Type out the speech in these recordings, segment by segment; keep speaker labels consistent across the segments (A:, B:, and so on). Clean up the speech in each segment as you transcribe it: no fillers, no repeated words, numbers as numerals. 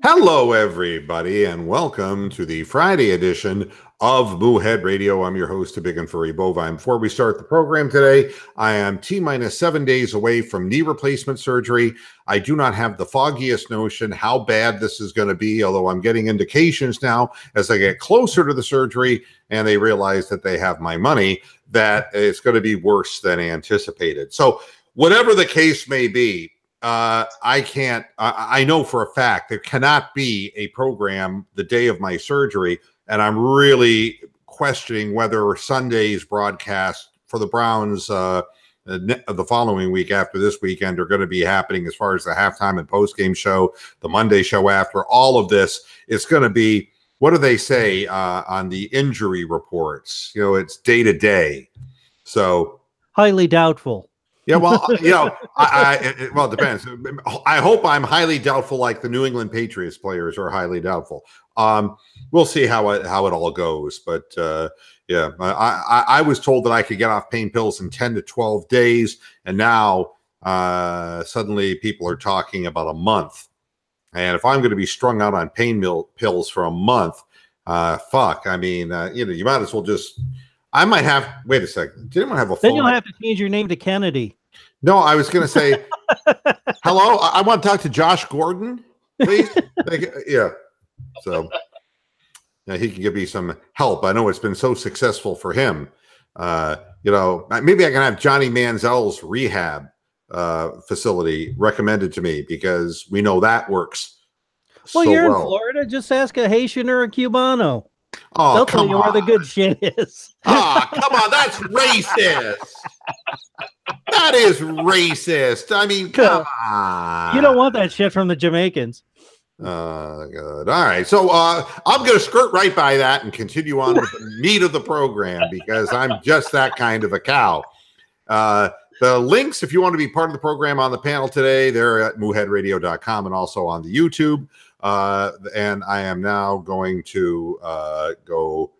A: Hello, everybody, and welcome to the Friday edition of Moohead Radio. I'm your host, a big and furry bovine. Before we start the program today, I am T-minus 7 days away from knee replacement surgery. I do not have the foggiest notion how bad this is going to be, although I'm getting indications now as I get closer to the surgery and they realize that they have my money, that it's going to be worse than anticipated. So whatever the case may be, I know for a fact there cannot be a program the day of my surgery, and I'm really questioning whether Sunday's broadcast for the Browns the following week after this weekend are going to be happening as far as the halftime and postgame show, the Monday show after, all of this. It's going to be, what do they say on the injury reports? You know, it's day to day. So
B: highly doubtful.
A: Yeah, well, you know, well, it depends. I hope I'm highly doubtful, like the New England Patriots players are highly doubtful. We'll see how it all goes. But yeah, I was told that I could get off pain pills in 10 to 12 days, and now suddenly people are talking about a month. And if I'm going to be strung out on pain pills for a month, fuck. I mean, you know, you might as well just. I might have. Wait a second. Did anyone have a phone?
B: Then you'll have to change your name to Kennedy.
A: No, I was going to say, hello. I want to talk to Josh Gordon, please. Yeah. So, yeah, he can give me some help. I know it's been so successful for him. You know, maybe I can have Johnny Manziel's rehab facility recommended to me because we know that works.
B: Well,
A: so
B: you're in
A: well.
B: Florida. Just ask a Haitian or a Cubano.
A: Oh,
B: they'll tell you where the good shit is.
A: Ah, come on, that's racist. That is racist. I mean, come on.
B: You don't want that shit from the Jamaicans.
A: Good. All right, so I'm going to skirt right by that and continue on with the meat of the program because I'm just that kind of a cow. The links, if you want to be part of the program on the panel today, they're at mooheadradio.com and also on the YouTube. And I am now going to go,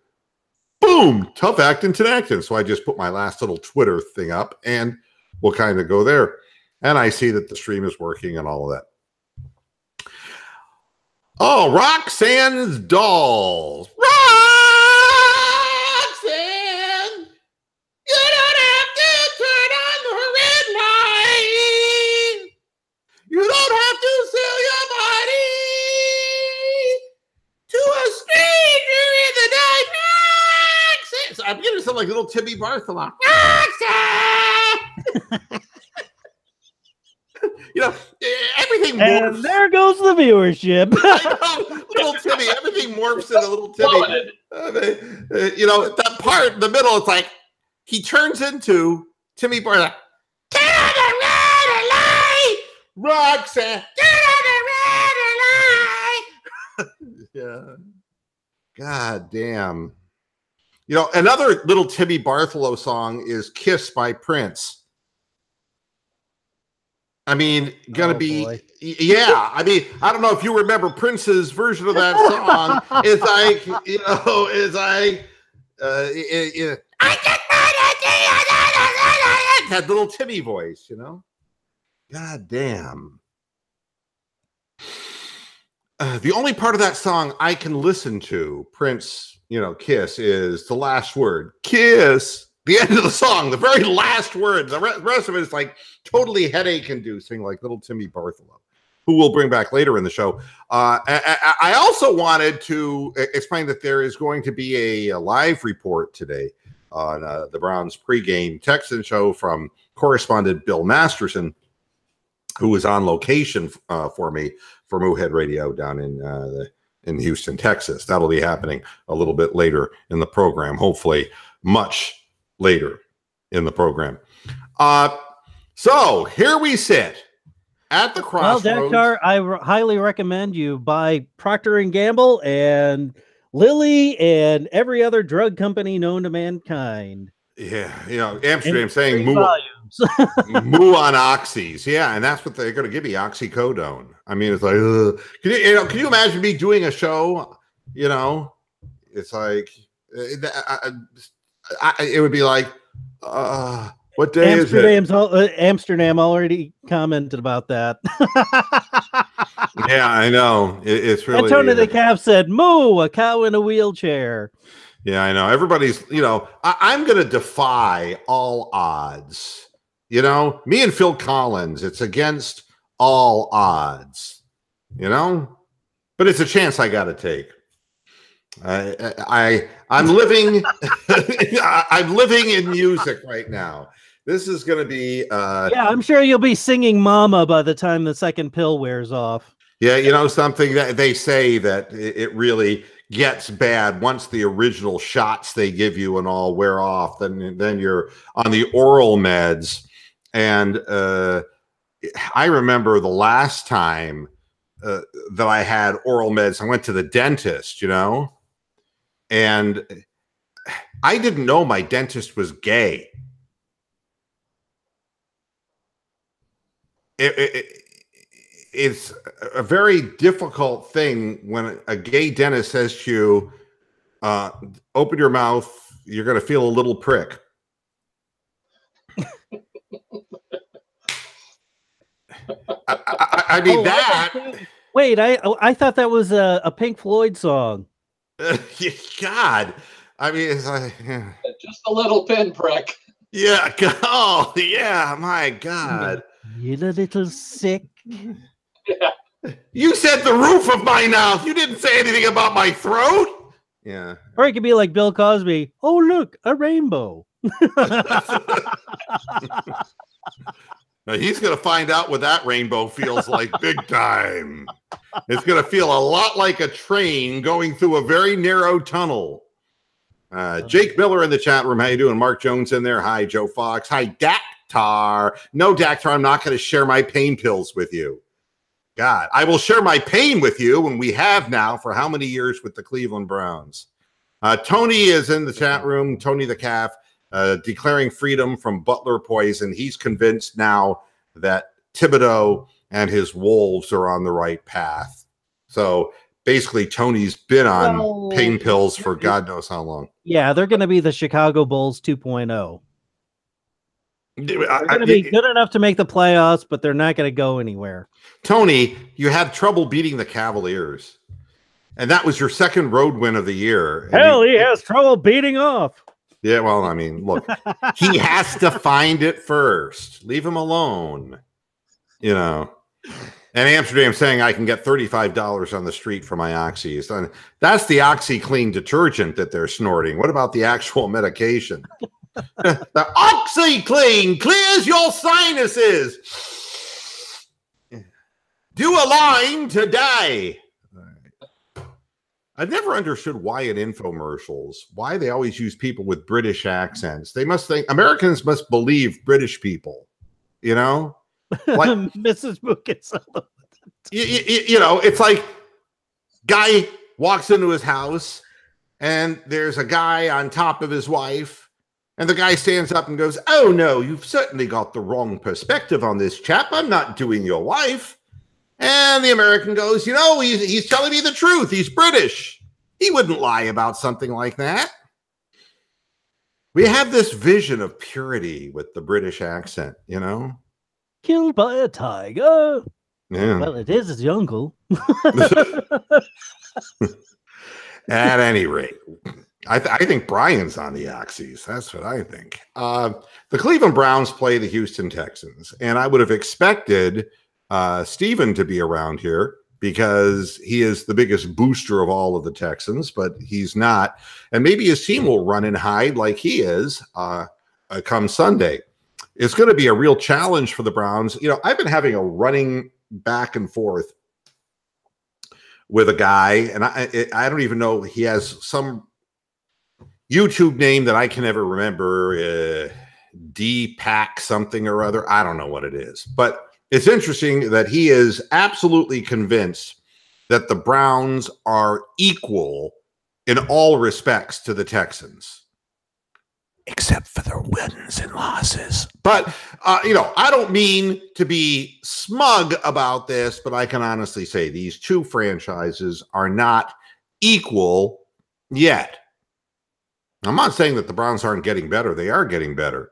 A: boom, tough acting to acting. So I just put my last little Twitter thing up and we'll kind of go there. And I see that the stream is working and all of that. Oh, Roxanne's Dolls. Roxanne, you don't have to turn on the red light. You don't have to sell your body to a stranger in the night. Roxanne. So I'm getting something like little Timmy Bartholomew. Roxanne. You know, everything morphs.
B: And there goes the viewership.
A: I know, little Timmy, everything morphs into little Timmy. You know, that part in the middle, it's like he turns into Timmy Bartholomew. Turn on the red light, Roxanne. Turn on the red light. Yeah. God damn. You know, another little Timmy Bartholomew song is Kiss by Prince. I mean, gonna be, boy. Yeah. I mean, I don't know if you remember Prince's version of that song. It's like, you know, it's like, that little Timmy voice, you know? God damn. The only part of that song I can listen to, Prince, you know, Kiss, is the last word. Kiss. The end of the song, the very last word. The rest of it is like totally headache-inducing, like little Timmy Bartholomew, who we'll bring back later in the show. I also wanted to explain that there is going to be a live report today on the Browns pregame Texans show from correspondent Bill Masterson, who was on location for me for Moohead Radio down in Houston, Texas. That'll be happening a little bit later in the program, hopefully much later in the program. So here we sit at the crossroads.
B: Well, Daktar, I highly recommend you buy Procter & Gamble and Lilly and every other drug company known to mankind.
A: Yeah, you know, Amsterdam saying moo on oxys. Yeah, and that's what they're going to give me, oxycodone. I mean, it's like, can you imagine me doing a show? You know, it's like, it would be like, what day is it?
B: Amsterdam already commented about that.
A: Yeah, I know. It's really.
B: And Tony the Calf said, "Moo, a cow in a wheelchair."
A: Yeah, I know. Everybody's, I'm going to defy all odds. Me and Phil Collins, it's against all odds, but it's a chance I got to take. I'm living, I'm living in music right now. This is going to be,
B: yeah, I'm sure you'll be singing Mama by the time the second pill wears off.
A: Yeah, something that they say that it really gets bad once the original shots they give you and all wear off. Then you're on the oral meds, and I remember the last time that I had oral meds. I went to the dentist, and I didn't know my dentist was gay. It's a very difficult thing when a gay dentist says to you, open your mouth, you're going to feel a little prick. I mean,
B: Wait, I thought that was a Pink Floyd song.
A: God. I mean, it's like,
C: just a little pinprick.
A: Yeah. Oh, yeah. My God.
B: You're a little sick.
C: Yeah.
A: You said the roof of my mouth. You didn't say anything about my throat. Yeah.
B: Or it could be like Bill Cosby. Oh, look, a rainbow.
A: Now he's going to find out what that rainbow feels like big time. It's going to feel a lot like a train going through a very narrow tunnel. Jake Miller in the chat room. How you doing? Mark Jones in there. Hi, Joe Fox. Hi, Dactar. No, Dactar, I'm not going to share my pain pills with you. God, I will share my pain with you, and we have now for how many years with the Cleveland Browns. Tony is in the chat room. Tony the Calf, declaring freedom from Butler poison. He's convinced now that Thibodeau and his Wolves are on the right path. So basically, Tony's been on pain pills for God knows how long.
B: Yeah, they're going to be the Chicago Bulls 2.0. They're going to be good enough to make the playoffs, but they're not going to go anywhere.
A: Tony, you had trouble beating the Cavaliers, and that was your second road win of the year.
B: Hell, he has trouble beating off.
A: Yeah, well, I mean, look, he has to find it first. Leave him alone, And Amsterdam saying I can get $35 on the street for my Oxys. And that's the OxyClean detergent that they're snorting. What about the actual medication? The OxyClean clears your sinuses. Do a line today. I've never understood why in infomercials, why they always use people with British accents. They must think Americans must believe British people, Like
B: Mrs. Lucas.
A: It's like guy walks into his house and there's a guy on top of his wife. And the guy stands up and goes, "Oh, no, you've certainly got the wrong perspective on this chap. I'm not doing your wife." And the American goes, he's telling me the truth. He's British. He wouldn't lie about something like that. We have this vision of purity with the British accent,
B: Killed by a tiger.
A: Yeah.
B: Well, it is his uncle.
A: At any rate, I think Brian's on the Oxys. That's what I think. The Cleveland Browns play the Houston Texans, and I would have expected Steven to be around here because he is the biggest booster of all of the Texans, but he's not. And maybe his team will run and hide like he is come Sunday. It's going to be a real challenge for the Browns. I've been having a running back and forth with a guy, and I don't even know, he has some YouTube name that I can never remember, D-Pack something or other. I don't know what it is, but it's interesting that he is absolutely convinced that the Browns are equal in all respects to the Texans, except for their wins and losses. But, I don't mean to be smug about this, but I can honestly say these two franchises are not equal yet. I'm not saying that the Browns aren't getting better. They are getting better.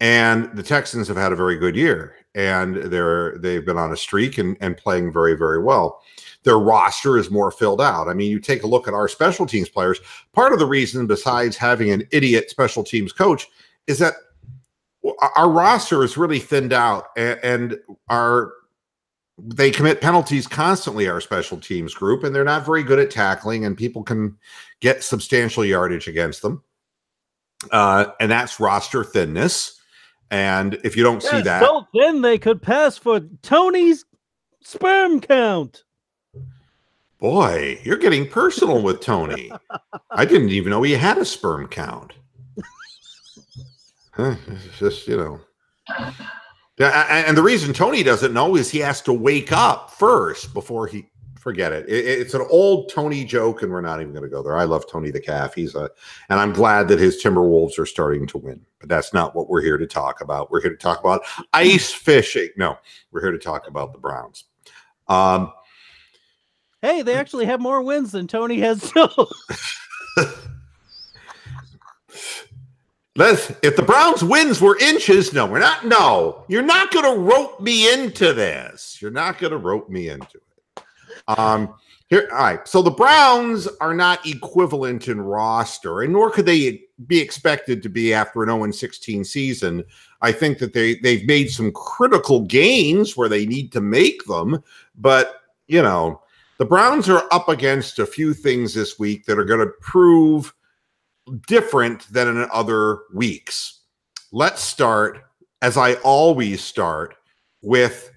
A: And the Texans have had a very good year, and they've been on a streak and playing very, very well. Their roster is more filled out. I mean, you take a look at our special teams players. Part of the reason, besides having an idiot special teams coach, is that our roster is really thinned out, and they commit penalties constantly, our special teams group, and they're not very good at tackling, and people can get substantial yardage against them. And that's roster thinness. And if you don't see that,
B: so thin they could pass for Tony's sperm count.
A: Boy, you're getting personal with Tony. I didn't even know he had a sperm count. It's just, and the reason Tony doesn't know is he has to wake up first before he forget it. It's an old Tony joke, and we're not even going to go there. I love Tony the Calf. And I'm glad that his Timberwolves are starting to win, but that's not what we're here to talk about. We're here to talk about ice fishing. No, we're here to talk about the Browns.
B: Hey, they actually have more wins than Tony has.
A: If the Browns wins were inches, no, we're not. No, you're not going to rope me into this. You're not going to rope me into it. Here, all right. So the Browns are not equivalent in roster, and nor could they be expected to be after an 0-16 season. I think that they've made some critical gains where they need to make them, but the Browns are up against a few things this week that are going to prove different than in other weeks. Let's start, as I always start, with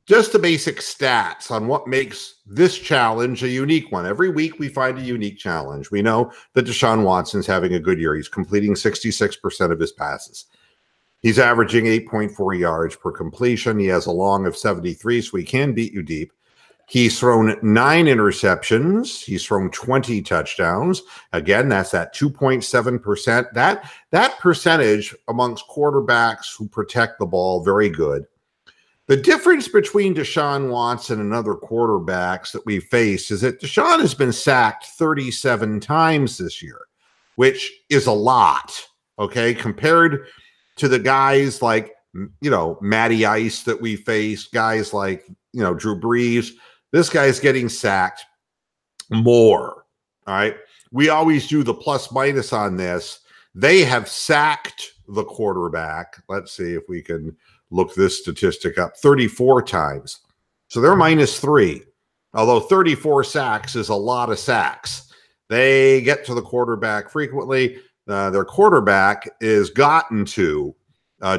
A: just the basic stats on what makes this challenge a unique one. Every week we find a unique challenge. We know that Deshaun Watson's having a good year. He's completing 66% of his passes. He's averaging 8.4 yards per completion. He has a long of 73, so he can beat you deep. He's thrown 9 interceptions. He's thrown 20 touchdowns. Again, that's that 2.7%. That percentage amongst quarterbacks who protect the ball, very good. The difference between Deshaun Watson and other quarterbacks that we face is that Deshaun has been sacked 37 times this year, which is a lot, okay, compared to the guys like, Matty Ice that we face, guys like, Drew Brees. This guy's getting sacked more, all right? We always do the plus minus on this. They have sacked the quarterback. Let's see if we can look this statistic up, 34 times. So they're -3, although 34 sacks is a lot of sacks. They get to the quarterback frequently. Their quarterback is gotten to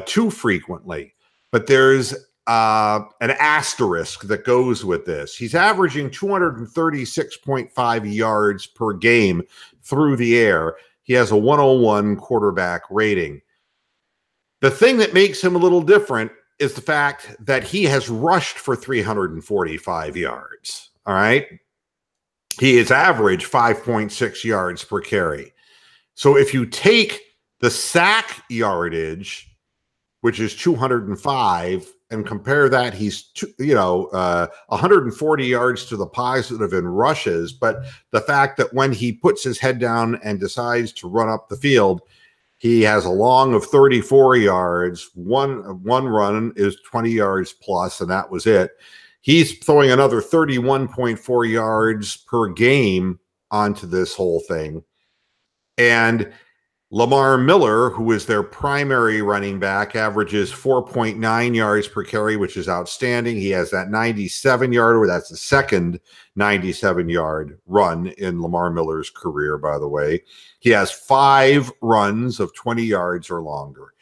A: too frequently, but there's an asterisk that goes with this. He's averaging 236.5 yards per game through the air. He has a 101 quarterback rating. The thing that makes him a little different is the fact that he has rushed for 345 yards. All right. He is average 5.6 yards per carry. So if you take the sack yardage, which is 205, and compare that, he's 140 yards to the positive in rushes. But the fact that when he puts his head down and decides to run up the field, he has a long of 34 yards. One run is 20 yards plus, and that was it. He's throwing another 31.4 yards per game onto this whole thing. And Lamar Miller, who is their primary running back, averages 4.9 yards per carry, which is outstanding. He has that 97-yarder. That's the second 97-yard run in Lamar Miller's career, by the way. He has 5 runs of 20 yards or longer,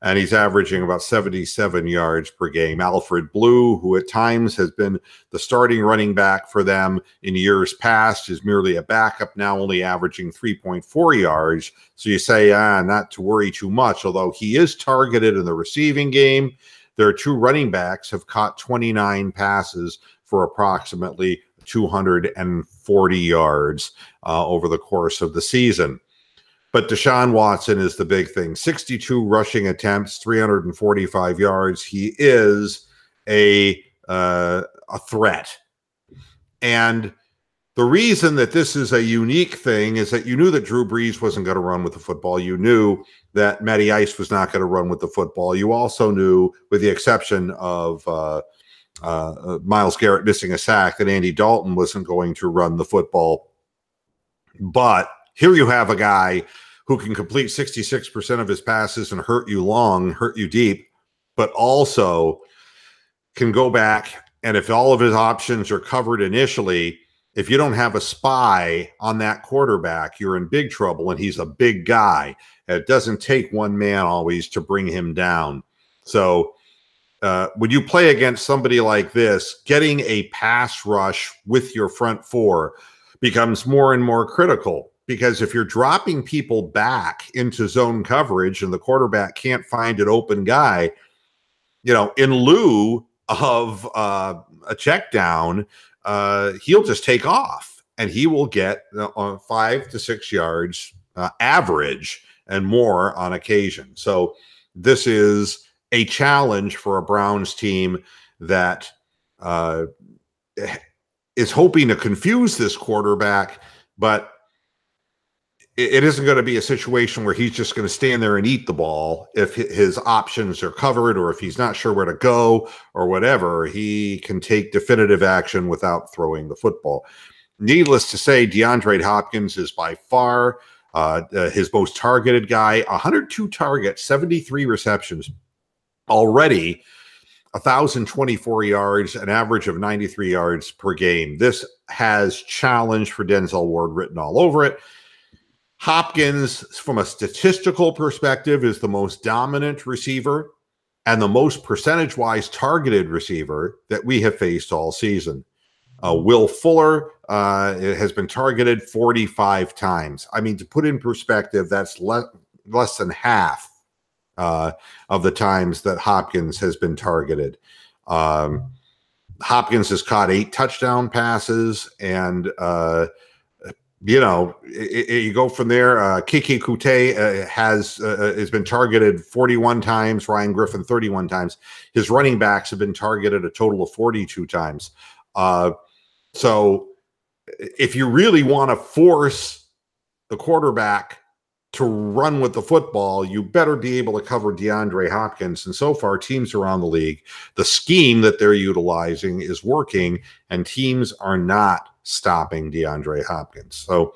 A: and he's averaging about 77 yards per game. Alfred Blue, who at times has been the starting running back for them in years past, is merely a backup now, only averaging 3.4 yards. So you say, not to worry too much, although he is targeted in the receiving game. Their 2 running backs have caught 29 passes for approximately 240 yards over the course of the season. But Deshaun Watson is the big thing. 62 rushing attempts, 345 yards. He is a threat. And the reason that this is a unique thing is that you knew that Drew Brees wasn't going to run with the football. You knew that Matty Ice was not going to run with the football. You also knew, with the exception of Myles Garrett missing a sack, that Andy Dalton wasn't going to run the football. But here you have a guy who can complete 66% of his passes and hurt you long, hurt you deep, but also can go back, and if all of his options are covered initially, if you don't have a spy on that quarterback, you're in big trouble, and he's a big guy. It doesn't take one man always to bring him down. So when you play against somebody like this, getting a pass rush with your front four becomes more and more critical, because if you're dropping people back into zone coverage and the quarterback can't find an open guy, in lieu of a check down, he'll just take off, and he will get 5 to 6 yards average and more on occasion. So this is a challenge for a Browns team that is hoping to confuse this quarterback, but it isn't going to be a situation where he's just going to stand there and eat the ball if his options are covered, or if he's not sure where to go or whatever. He can take definitive action without throwing the football. Needless to say, DeAndre Hopkins is by far his most targeted guy. 102 targets, 73 receptions, already 1,024 yards, an average of 93 yards per game. This has challenge for Denzel Ward written all over it. Hopkins, from a statistical perspective, is the most dominant receiver and the most percentage-wise targeted receiver that we have faced all season. Will Fuller has been targeted 45 times. I mean, to put in perspective, that's less than half of the times that Hopkins has been targeted. Hopkins has caught 8 touchdown passes, and you go from there. Keke Coutee has been targeted 41 times. Ryan Griffin 31 times. His running backs have been targeted a total of 42 times. So if you really want to force the quarterback to run with the football, you better be able to cover DeAndre Hopkins. And so far, teams around the league, the scheme that they're utilizing is working, and teams are not stopping DeAndre Hopkins. So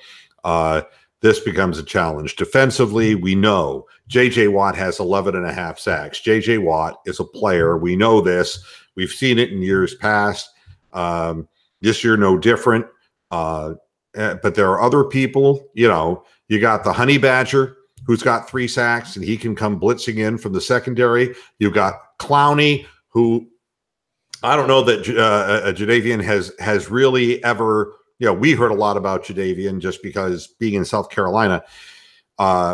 A: this becomes a challenge. Defensively, we know J.J. Watt has 11.5 sacks. J.J. Watt is a player. We know this. We've seen it in years past. This year, no different. But there are other people, you got the Honey Badger, who's got 3 sacks, and he can come blitzing in from the secondary. You've got Clowney, who I don't know that Jadeveon has really ever, we heard a lot about Jadeveon just because being in South Carolina,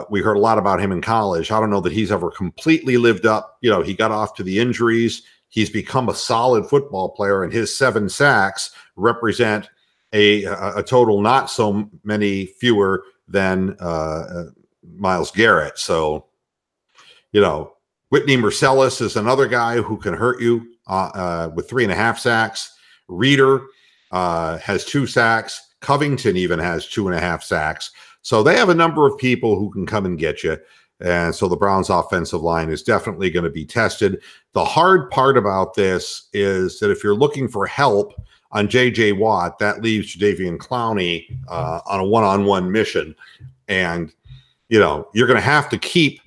A: we heard a lot about him in college. I don't know that he's ever completely lived up. He got off to the injuries. He's become a solid football player, and his 7 sacks represent a total not so many fewer than Myles Garrett. So, Whitney Mercilus is another guy who can hurt you with 3.5 sacks. Reeder has 2 sacks. Covington even has 2.5 sacks. So they have a number of people who can come and get you. And so the Browns offensive line is definitely going to be tested. The hard part about this is that if you're looking for help on J.J. Watt, that leaves Jadeveon Clowney on a one-on-one mission. And, you're going to have to keep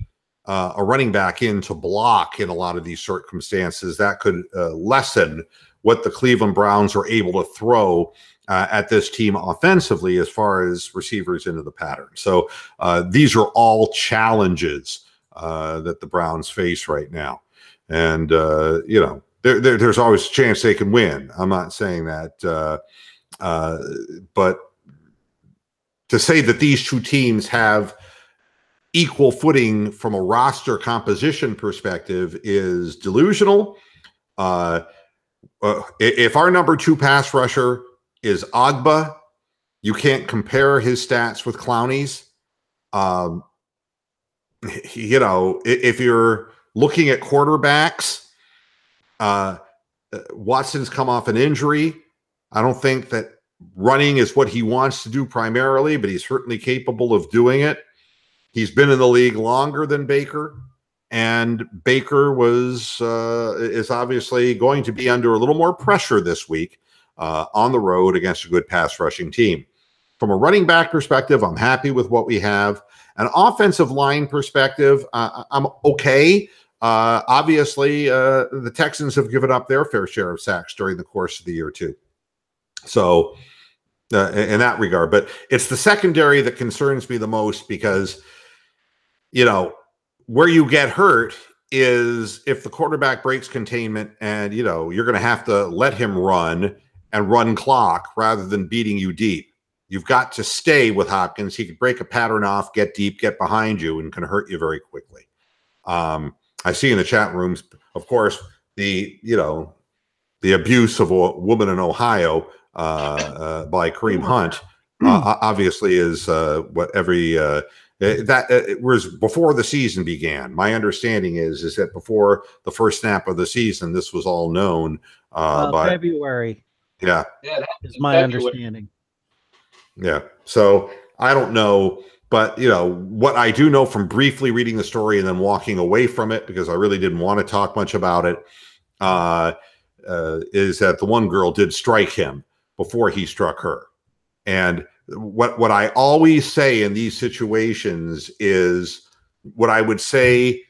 A: a running back in to block in a lot of these circumstances. That could lessen what the Cleveland Browns are able to throw at this team offensively as far as receivers into the pattern. So these are all challenges that the Browns face right now. And, there's always a chance they can win. I'm not saying that. But to say that these two teams have equal footing from a roster composition perspective is delusional. If our number 2 pass rusher is Agba, you can't compare his stats with Clowney's. If you're looking at quarterbacks, Watson's come off an injury. I don't think that running is what he wants to do primarily, but he's certainly capable of doing it. He's been in the league longer than Baker, and Baker is obviously going to be under a little more pressure this week on the road against a good pass rushing team. From a running back perspective, I'm happy with what we have. An offensive line perspective, I'm okay. Obviously, the Texans have given up their fair share of sacks during the course of the year, too. So, in that regard, but it's the secondary that concerns me the most because, you know, where you get hurt is if the quarterback breaks containment and, you know, you're going to have to let him run and run clock rather than beating you deep. You've got to stay with Hopkins. He could break a pattern off, get deep, get behind you, and can hurt you very quickly. I see in the chat rooms, of course, the abuse of a woman in Ohio by Kareem Hunt obviously is what every it was before the season began. My understanding is that before the first snap of the season, this was all known by
B: February.
A: Yeah,
B: is my understanding.
A: Yeah. So I don't know, but you know, what I do know from briefly reading the story and then walking away from it because I really didn't want to talk much about it, is that the one girl did strike him before he struck her. And what I always say in these situations is what I would say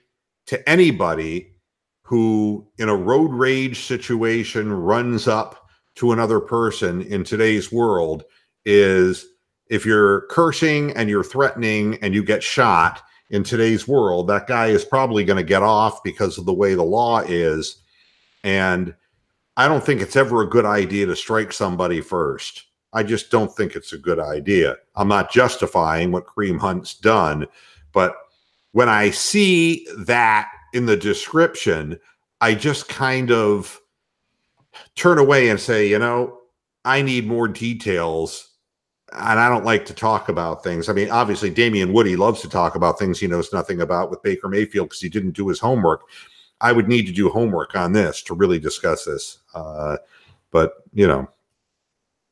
A: to anybody who in a road rage situation runs up to another person in today's world is if you're cursing and you're threatening and you get shot in today's world, that guy is probably going to get off because of the way the law is. And I don't think it's ever a good idea to strike somebody first. I just don't think it's a good idea. I'm not justifying what Kareem Hunt's done, but when I see that in the description, I just kind of turn away and say, you know, I need more details. And I don't like to talk about things. I mean, obviously, Damian Woody loves to talk about things he knows nothing about with Baker Mayfield because he didn't do his homework. I would need to do homework on this to really discuss this. But, you know,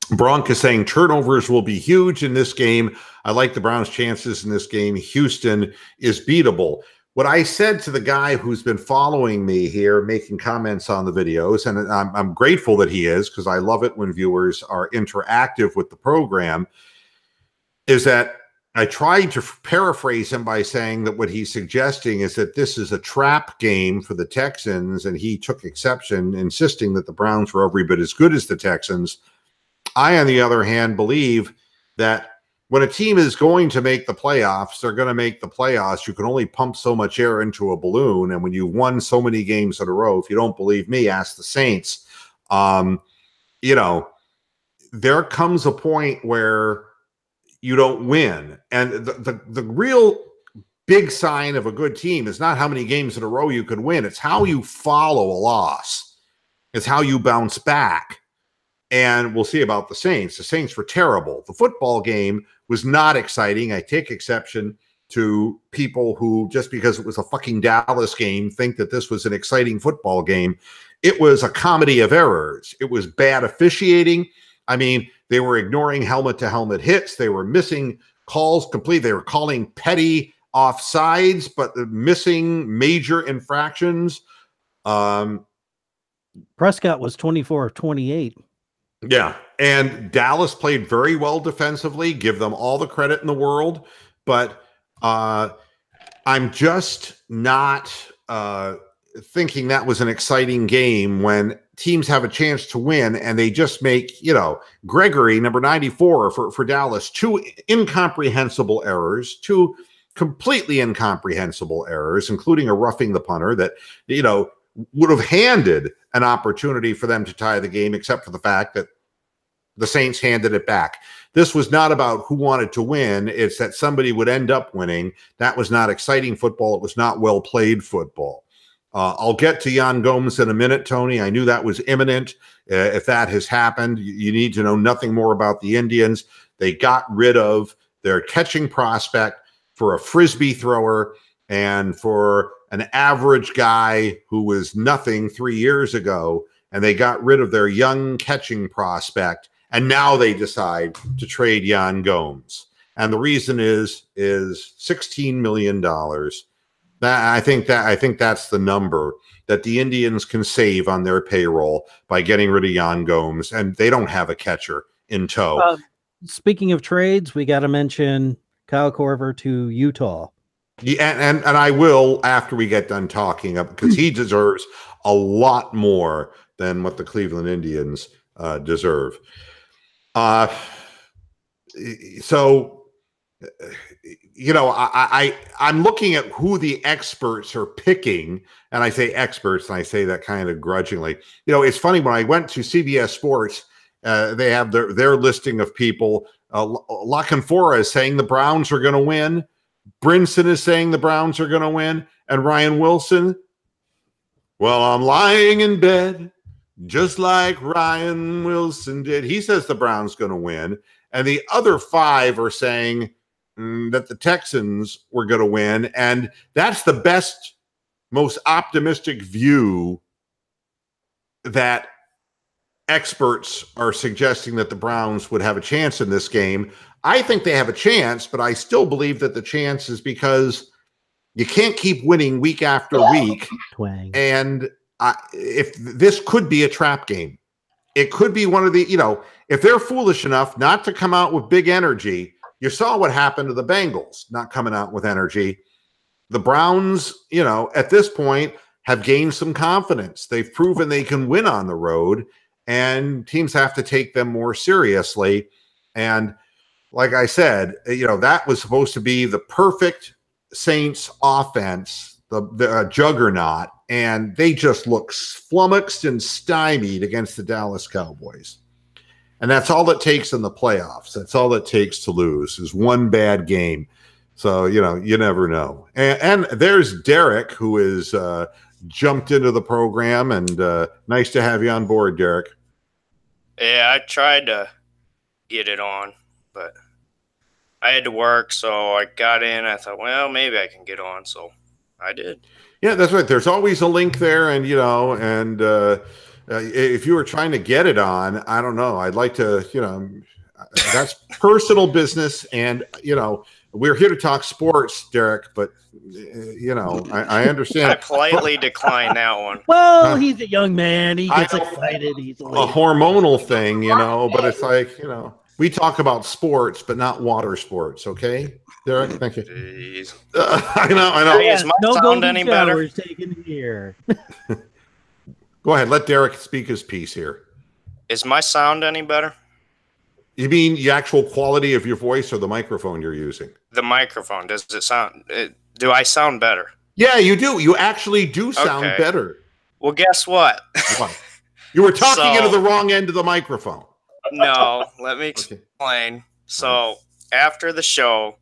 A: Bronk is saying turnovers will be huge in this game. I like the Browns' chances in this game. Houston is beatable. What I said to the guy who's been following me here, making comments on the videos, and I'm grateful that he is because I love it when viewers are interactive with the program, is that I tried to paraphrase him by saying that what he's suggesting is that this is a trap game for the Texans, and he took exception, insisting that the Browns were every bit as good as the Texans. I, on the other hand, believe that when a team is going to make the playoffs, they're going to make the playoffs. You can only pump so much air into a balloon. And when you've won so many games in a row, if you don't believe me, ask the Saints. You know, there comes a point where you don't win. And the real big sign of a good team is not how many games in a row you could win. It's how you follow a loss. It's how you bounce back. And we'll see about the Saints. The Saints were terrible. The football game was not exciting. I take exception to people who, just because it was a fucking Dallas game, think that this was an exciting football game. It was a comedy of errors. It was bad officiating. I mean, they were ignoring helmet-to-helmet hits. They were missing calls completely. They were calling petty offsides, but missing major infractions.
B: Prescott was 24 of 28.
A: Yeah, and Dallas played very well defensively. Give them all the credit in the world, but I'm just not thinking that was an exciting game when teams have a chance to win and they just make, you know, Gregory, number 94 for Dallas, two incomprehensible errors, two completely incomprehensible errors, including a roughing the punter that, you know, would have handed an opportunity for them to tie the game, except for the fact that the Saints handed it back. This was not about who wanted to win. It's that somebody would end up winning. That was not exciting football. It was not well played football. I'll get to Jan Gomes in a minute, Tony. I knew that was imminent. If that has happened, you need to know nothing more about the Indians. They got rid of their catching prospect for a Frisbee thrower and for an average guy who was nothing 3 years ago, and they got rid of their young catching prospect And now they decide to trade Yan Gomes. And the reason is $16 million. I think that's the number that the Indians can save on their payroll by getting rid of Yan Gomes, and they don't have a catcher in tow.
B: Speaking of trades, we got to mention Kyle Korver to Utah.
A: Yeah, and I will after we get done talking, because he deserves a lot more than what the Cleveland Indians deserve. So, you know, I'm looking at who the experts are picking, and I say experts, and I say that kind of grudgingly. You know, it's funny, when I went to CBS Sports, they have their listing of people. La Canfora is saying the Browns are going to win. Brinson is saying the Browns are going to win. And Ryan Wilson, well, I'm lying in bed just like Ryan Wilson did. He says the Browns going to win. And the other 5 are saying that the Texans were going to win. And that's the best, most optimistic view that experts are suggesting that the Browns would have a chance in this game. I think they have a chance, but I still believe that the chance is because you can't keep winning week after week.
B: Twang.
A: And if this could be a trap game, it could be one of the, you know, if they're foolish enough not to come out with big energy. You saw what happened to the Bengals, not coming out with energy. The Browns, you know, at this point have gained some confidence. They've proven they can win on the road, and teams have to take them more seriously. And like I said, you know, that was supposed to be the perfect Saints offense, the juggernaut, and they just look flummoxed and stymied against the Dallas Cowboys. And that's all it takes in the playoffs. That's all it takes to lose is one bad game. So, you know, you never know. And there's Derek, who is jumped into the program, and nice to have you on board, Derek.
D: Yeah, I tried to get it on, but I had to work, so I got in. I thought, well, maybe I can get on, so I did. Yeah,
A: that's right. There's always a link there, and, you know, and if you were trying to get it on, I don't know. I'd like to, you know, that's personal business, and, you know, we're here to talk sports, Derek, but, you know, I understand.
D: I politely declined that one.
B: Well, he's a young man. He gets excited easily.
A: A hormonal thing, you know, but it's like, you know, we talk about sports, but not water sports, okay? Derek, thank you.
D: Jeez.
A: I know.
D: Hey, is my sound any better?
B: Taken here.
A: Go ahead. Let Derek speak his piece here.
D: Is my sound any better?
A: You mean the actual quality of your voice or the microphone you're using?
D: The microphone. Does it sound? Do I sound better?
A: Yeah, you do. You actually do sound better.
D: Well, guess what?
A: What? You were talking into the wrong end of the microphone.
D: No, let me explain. Okay. So after the show,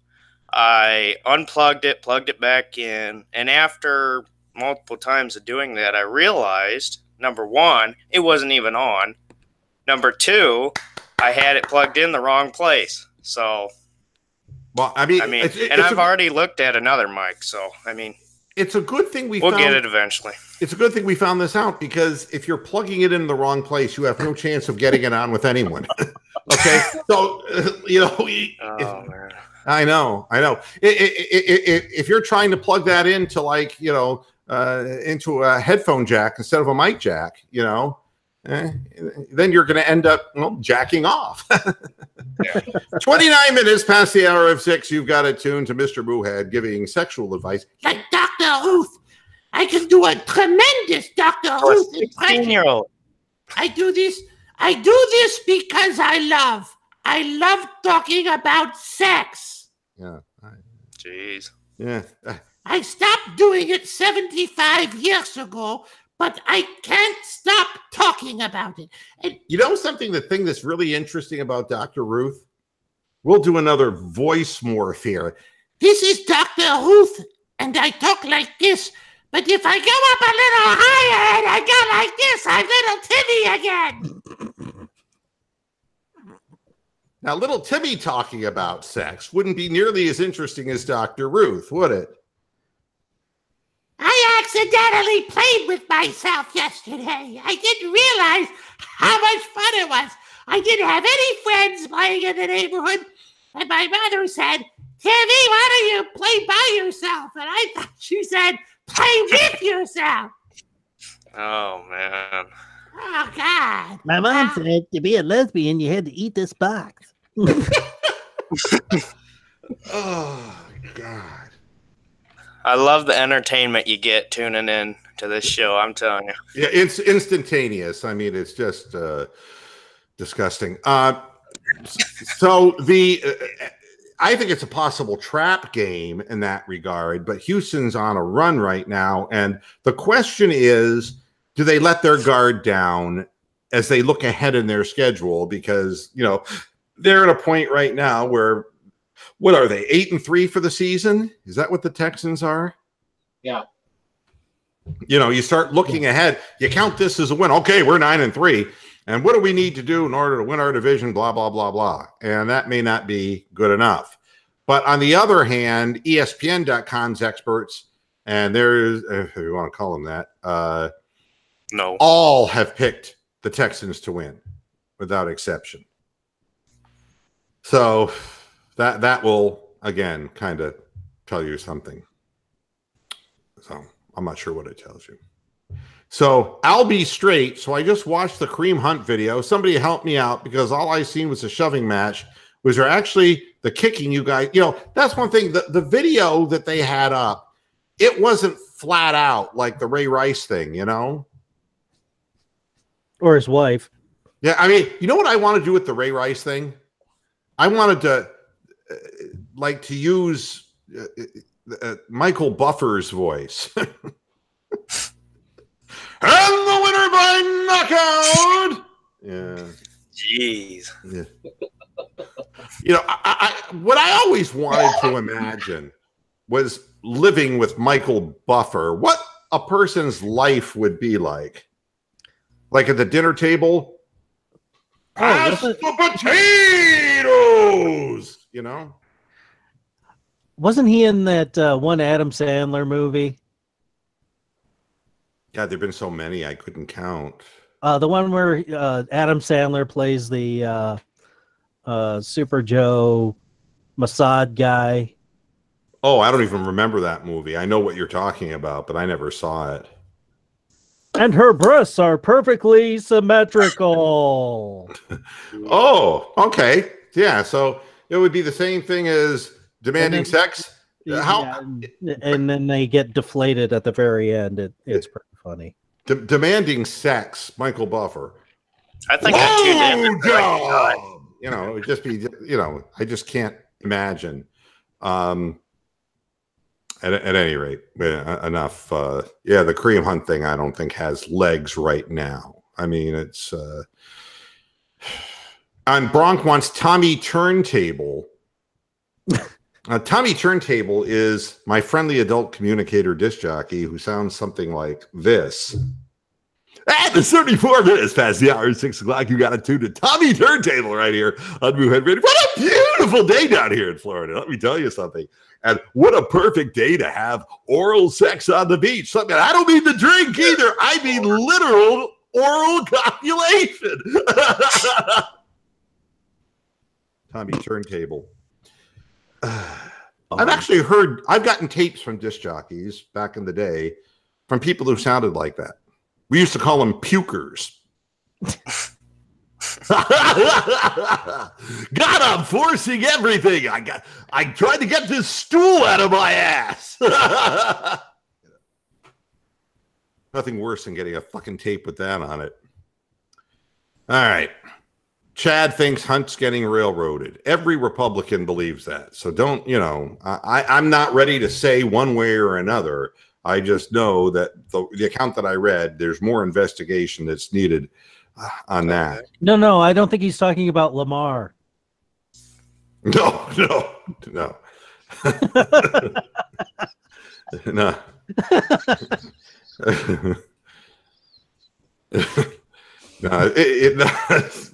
D: I unplugged it, plugged it back in, and after multiple times of doing that, I realized, number one, it wasn't even on. Number two, I had it plugged in the wrong place. So,
A: well, I mean,
D: I've already looked at another mic. So, I mean,
A: it's a good thing we'll
D: get it eventually.
A: It's a good thing we found this out, because if you're plugging it in the wrong place, you have no chance of getting it on with anyone. Okay, so you know.
D: Man.
A: I know. If you're trying to plug that into, like, you know, into a headphone jack instead of a mic jack, you know, then you're going to end up jacking off. 29 minutes past the hour of 6. You've got it tuned to Mr. Moohead giving sexual advice.
E: Like Dr. Ruth. I can do a tremendous Dr. Ruth impression.
D: 16-year-old.
E: I do this because I love talking about sex.
A: Yeah.
D: Jeez.
A: Yeah.
E: I stopped doing it 75 years ago, but I can't stop talking about it. And
A: you know something, the thing that's really interesting about Dr. Ruth? We'll do another voice morph here.
E: This is Dr. Ruth, and I talk like this. But if I go up a little higher and I go like this, I'm little Timmy again.
A: Now, little Timmy talking about sex wouldn't be nearly as interesting as Dr. Ruth, would it?
E: I accidentally played with myself yesterday. I didn't realize how much fun it was. I didn't have any friends playing in the neighborhood. And my mother said, Timmy, why don't you play by yourself? And I thought she said, play with yourself.
D: Oh, man.
E: Oh, God.
B: My mom said to be a lesbian, you had to eat this box.
A: Oh, God.
D: I love the entertainment you get tuning in to this show. I'm telling you.
A: Yeah, it's instantaneous. I mean, it's just disgusting. So I think it's a possible trap game in that regard, but Houston's on a run right now. And the question is, do they let their guard down as they look ahead in their schedule? Because, you know, they're at a point right now where, what are they, 8-3 for the season? Is that what the Texans are?
C: Yeah.
A: You know, you start looking ahead, you count this as a win. Okay, we're 9-3. And what do we need to do in order to win our division? Blah, blah, blah, blah. And that may not be good enough. But on the other hand, ESPN.com's experts, and there's, if you want to call them that,
D: No.
A: all have picked the Texans to win without exception. So that will, again, kind of tell you something. So I'm not sure what it tells you. So I'll be straight. So I just watched the Kareem Hunt video. Somebody help me out because all I seen was a shoving match. Was there actually the kicking you guys? You know, that's one thing. The video that they had up, it wasn't flat out like the Ray Rice thing, you know?
B: Or his wife.
A: Yeah, I mean, you know what I want to do with the Ray Rice thing? I wanted to like to use Michael Buffer's voice. And the winner by knockout. Yeah.
D: Jeez.
A: Yeah. You know, what I always wanted to imagine was living with Michael Buffer. What a person's life would be like at the dinner table. Pass the potatoes. You know.
B: Wasn't he in that one Adam Sandler movie?
A: God, there've been so many I couldn't count.
B: The one where Adam Sandler plays the Super Joe Mossad guy.
A: Oh, I don't even remember that movie. I know what you're talking about, but I never saw it.
B: And her breasts are perfectly symmetrical.
A: Oh, okay. Yeah, so it would be the same thing as demanding sex. How?
B: Yeah, and then they get deflated at the very end. It's pretty funny.
A: Demanding sex, Michael Buffer.
D: I think I tuned in.
A: You know, it would just be, you know, I just can't imagine. At any rate, enough. Yeah, the Kareem Hunt thing I don't think has legs right now. I mean, it's and Bronk wants Tommy Turntable. Tommy Turntable is my friendly adult communicator disc jockey who sounds something like this. At the 34 minutes past the hour, 6 o'clock, you got to tune to Tommy Turntable right here on Moohead Radio. What a beautiful day down here in Florida. Let me tell you something. And what a perfect day to have oral sex on the beach. Something I don't mean the drink either. I mean literal oral copulation. Tommy Turntable. I've actually heard, I've gotten tapes from disc jockeys back in the day from people who sounded like that. We used to call them pukers. God, I'm forcing everything. I tried to get this stool out of my ass. Nothing worse than getting a fucking tape with that on it. All right. Chad thinks Hunt's getting railroaded. Every Republican believes that. So don't, you know, I'm not ready to say one way or another. I just know that the account that I read, there's more investigation that's needed on that.
B: No, I don't think he's talking about Lamar.
A: No. No.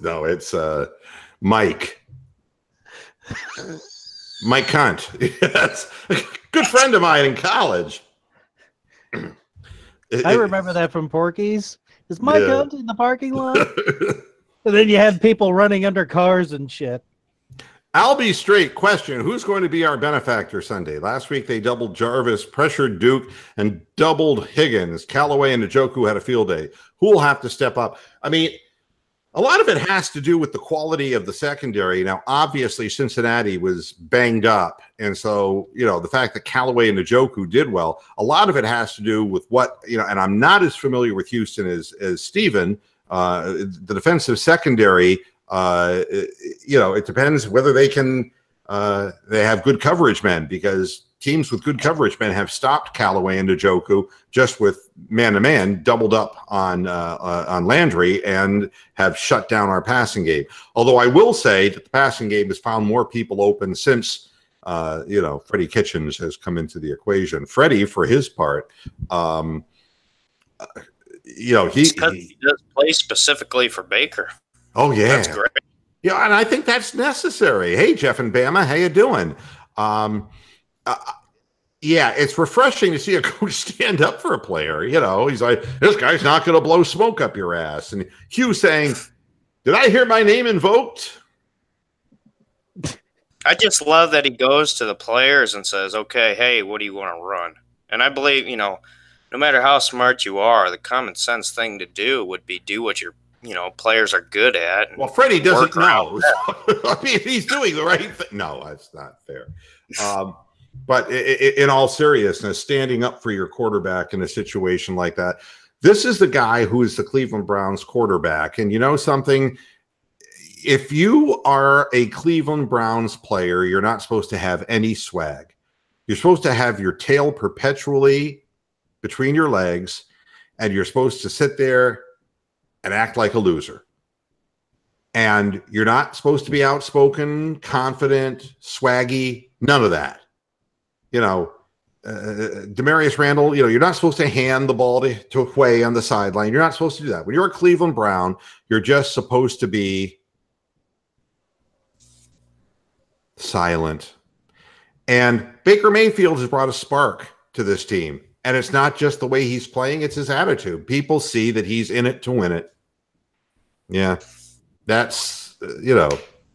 A: No, it's Mike. Mike Hunt. Yes. Good friend of mine in college.
B: I remember that from Porky's. Is Mike Hunt in the parking lot? And then you have people running under cars and shit.
A: I'll be straight. Question: who's going to be our benefactor Sunday? Last week they doubled Jarvis, pressured Duke, and doubled Higgins. Callaway and Njoku had a field day. Who will have to step up? I mean, a lot of it has to do with the quality of the secondary. Now, obviously, Cincinnati was banged up. And so, the fact that Callaway and Njoku did well, a lot of it has to do with what, and I'm not as familiar with Houston as Steven. The defensive secondary, it depends whether they can, they have good coverage men, because teams with good coverage men have stopped Callaway and Njoku just with man-to-man, doubled up on Landry, and have shut down our passing game. Although I will say that the passing game has found more people open since, Freddie Kitchens has come into the equation. Freddie, for his part, he
D: does play specifically for Baker.
A: Oh, yeah.
D: That's great.
A: Yeah, and I think that's necessary. Hey, Jeff and Bama, how you doing? Yeah, it's refreshing to see a coach stand up for a player. He's like, this guy's not going to blow smoke up your ass. And Hugh saying, did I hear my name invoked?
D: I just love that he goes to the players and says, okay, hey, what do you want to run? And I believe, no matter how smart you are, the common sense thing to do would be do what your players are good at.
A: Well, Freddie doesn't know. I mean, he's doing the right thing. No, that's not fair. But in all seriousness, standing up for your quarterback in a situation like that, this is the guy who is the Cleveland Browns quarterback. And you know something? If you are a Cleveland Browns player, you're not supposed to have any swag. You're supposed to have your tail perpetually between your legs, and you're supposed to sit there and act like a loser. And you're not supposed to be outspoken, confident, swaggy, none of that. Demarius Randall, you're not supposed to hand the ball to Huey on the sideline. You're not supposed to do that. When you're a Cleveland Brown, you're just supposed to be silent. And Baker Mayfield has brought a spark to this team. And it's not just the way he's playing, it's his attitude. People see that he's in it to win it. Yeah, that's,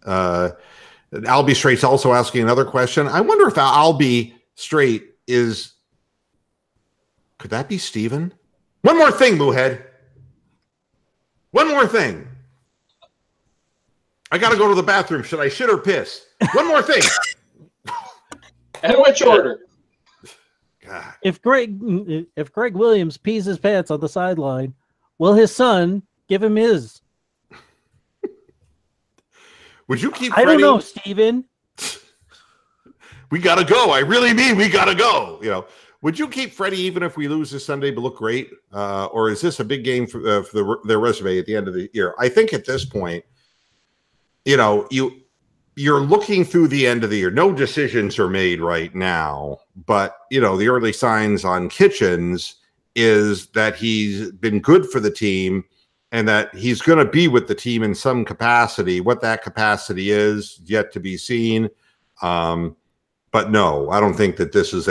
A: Albie Straight's also asking another question. I wonder if Albie Straight could that be Steven? One more thing, Moohead. One more thing. I got to go to the bathroom. Should I shit or piss? One more thing.
C: And which order?
B: God. If Greg Williams pees his pants on the sideline, will his son give him his?
A: Would you keep?
B: I don't know, Steven.
A: We gotta go. I really mean we gotta go. Would you keep Freddie even if we lose this Sunday but look great, or is this a big game for their resume at the end of the year? I think at this point, you're looking through the end of the year. No decisions are made right now, but the early signs on Kitchens is that he's been good for the team and that he's going to be with the team in some capacity. What that capacity is yet to be seen. But no, I don't think that this is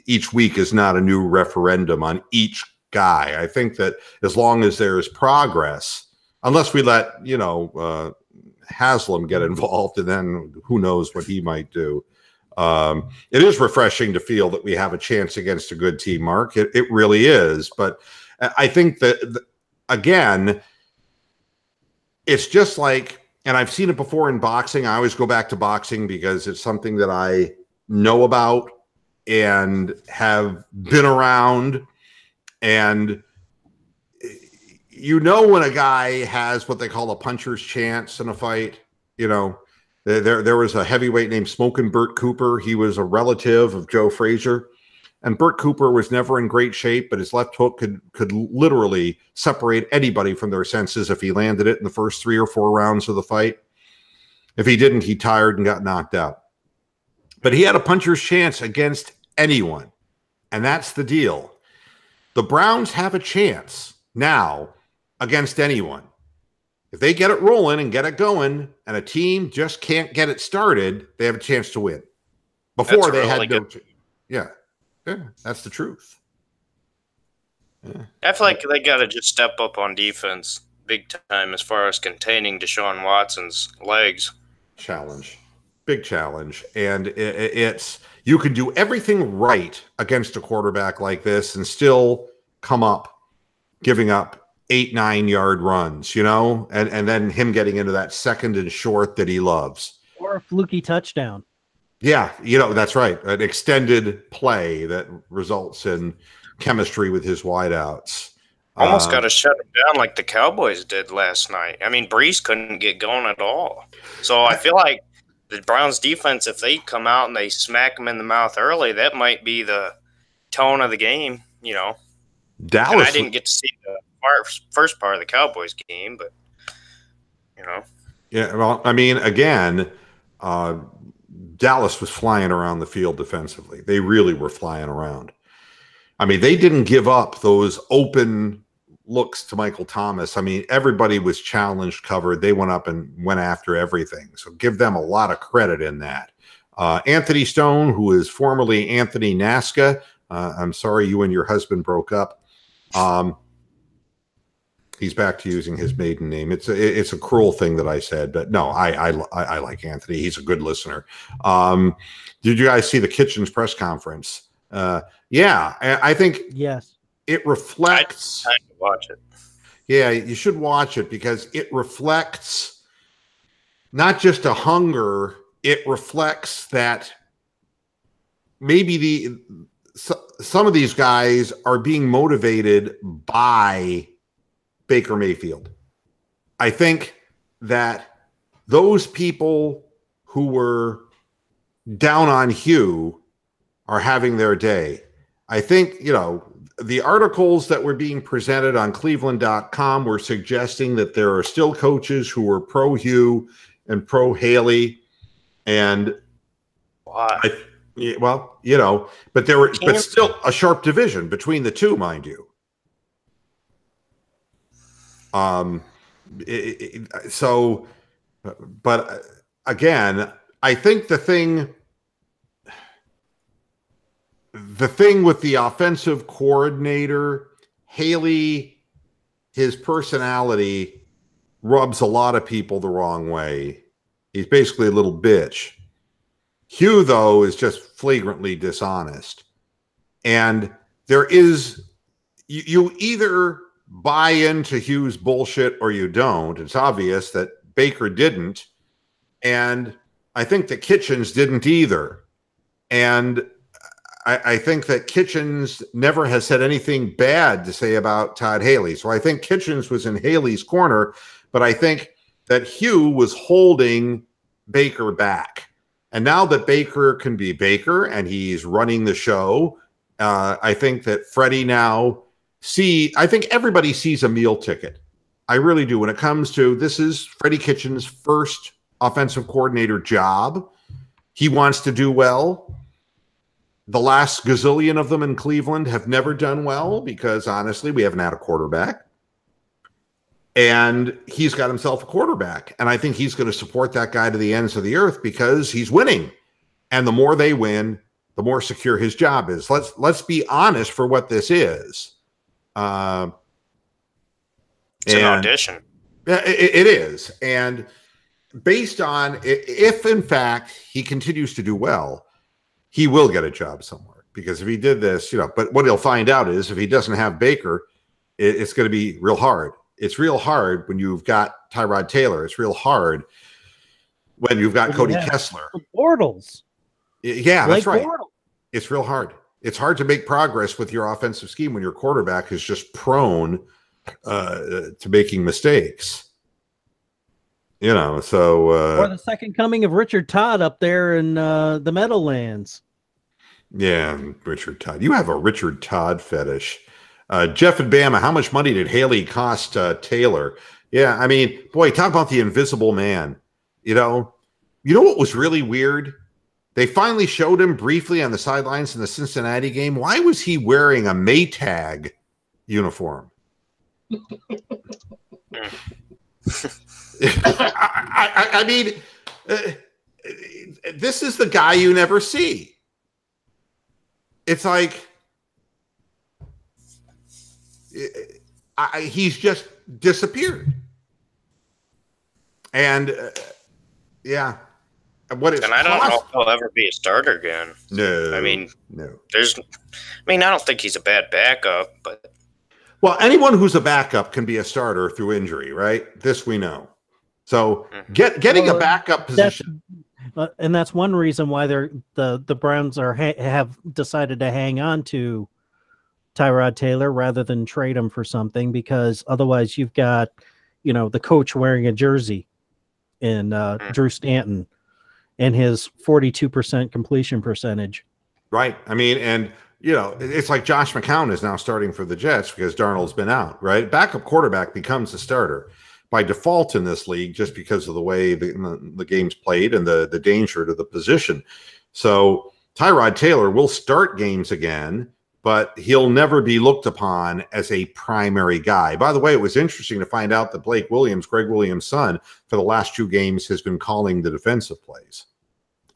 A: each week is not a new referendum on each guy. I think that as long as there's progress, unless we let, Haslam get involved, and then who knows what he might do. It is refreshing to feel that we have a chance against a good team, Mark. It really is. But I think that, again, it's just like, and I've seen it before in boxing. I always go back to boxing because it's something that I know about and have been around. And when a guy has what they call a puncher's chance in a fight, there was a heavyweight named Smokin' Burt Cooper. He was a relative of Joe Frazier, and Burt Cooper was never in great shape, but his left hook could literally separate anybody from their senses if he landed it in the first 3 or 4 rounds of the fight. If he didn't, he tired and got knocked out. But he had a puncher's chance against anyone, and that's the deal. The Browns have a chance now against anyone. If they get it rolling and get it going, and a team just can't get it started, they have a chance to win. Before they had no. Yeah, that's the truth. Yeah.
D: I feel like they got to just step up on defense. big time as far as containing Deshaun Watson's legs.
A: Challenge. Big challenge. And it's you can do everything right against a quarterback like this and still come up giving up 8-9 yard runs, and then him getting into that second and short that he loves.
B: Or a fluky touchdown.
A: Yeah, that's right. An extended play that results in chemistry with his wideouts.
D: Almost got to shut him down like the Cowboys did last night. I mean, Brees couldn't get going at all. So I feel like the Browns defense, if they come out and they smack him in the mouth early, that might be the tone of the game,
A: Dallas.
D: And I didn't get to see the first part of the Cowboys game, but,
A: Yeah, well, I mean, again, Dallas was flying around the field defensively. They really were flying around. I mean, they didn't give up those open looks to Michael Thomas. I mean, everybody was challenged, covered. They went up and went after everything. So give them a lot of credit in that. Anthony Stone, who is formerly Anthony Nasca, I'm sorry you and your husband broke up. He's back to using his maiden name. It's a cruel thing that I said, but no, I like Anthony. He's a good listener. Did you guys see the Kitchens press conference? Yeah, I think
B: yes.
A: It reflects.
D: I have to watch it.
A: Yeah, you should watch it because it reflects not just a hunger. It reflects that maybe some of these guys are being motivated by Baker Mayfield. I think that those people who were down on Hugh are having their day. I think, the articles that were being presented on Cleveland.com were suggesting that there are still coaches who are pro Hugh and pro Haley. And
D: why?
A: But still a sharp division between the two, mind you. But again, I think the thing with the offensive coordinator, Haley, his personality rubs a lot of people the wrong way. He's basically a little bitch. Hugh, though, is just flagrantly dishonest. And there is, you either buy into Hugh's bullshit or you don't. It's obvious that Baker didn't. And I think that Kitchens didn't either. And I think that Kitchens never has said anything bad to say about Todd Haley. So I think Kitchens was in Haley's corner, but I think that Hugh was holding Baker back. And now that Baker can be Baker and he's running the show, I think that Freddie now I think everybody sees a meal ticket. I really do. When it comes to this is Freddie Kitchens' first offensive coordinator job. He wants to do well. The last gazillion of them in Cleveland have never done well because, honestly, we haven't had a quarterback. And he's got himself a quarterback. And I think he's going to support that guy to the ends of the earth because he's winning. And the more they win, the more secure his job is. Let's be honest for what this is.
D: It's an audition.
A: It is. And based on if, in fact, he continues to do well, he will get a job somewhere because if he did this, but what he'll find out is if he doesn't have Baker, it's going to be real hard. It's real hard when you've got Tyrod Taylor. It's real hard when you've got Cody Kessler.
B: Bortles.
A: Yeah, that's right.
B: Bortles.
A: It's real hard. It's hard to make progress with your offensive scheme when your quarterback is just prone to making mistakes. Or
B: the second coming of Richard Todd up there in the Meadowlands.
A: Yeah, Richard Todd. You have a Richard Todd fetish. Jeff and Bama, how much money did Haley cost Taylor? Yeah, I mean, boy, talk about the invisible man. You know what was really weird? They finally showed him briefly on the sidelines in the Cincinnati game. Why was he wearing a Maytag uniform? I mean, this is the guy you never see. It's like he's just disappeared. And yeah, what it's
D: and I don't know if he'll ever be a starter again.
A: No,
D: I mean,
A: no.
D: I don't think he's a bad backup, but
A: well, anyone who's a backup can be a starter through injury, right? This we know. So getting a backup position,
B: and that's one reason why the Browns have decided to hang on to Tyrod Taylor rather than trade him for something, because otherwise you've got, the coach wearing a jersey in Drew Stanton and his 42% completion percentage.
A: Right. I mean, and it's like Josh McCown is now starting for the Jets because Darnold's been out, right? Backup quarterback becomes the starter by default in this league just because of the way the game's played and the danger to the position. So Tyrod Taylor will start games again, but he'll never be looked upon as a primary guy. By the way, it was interesting to find out that Greg Williams' son, for the last 2 games has been calling the defensive plays.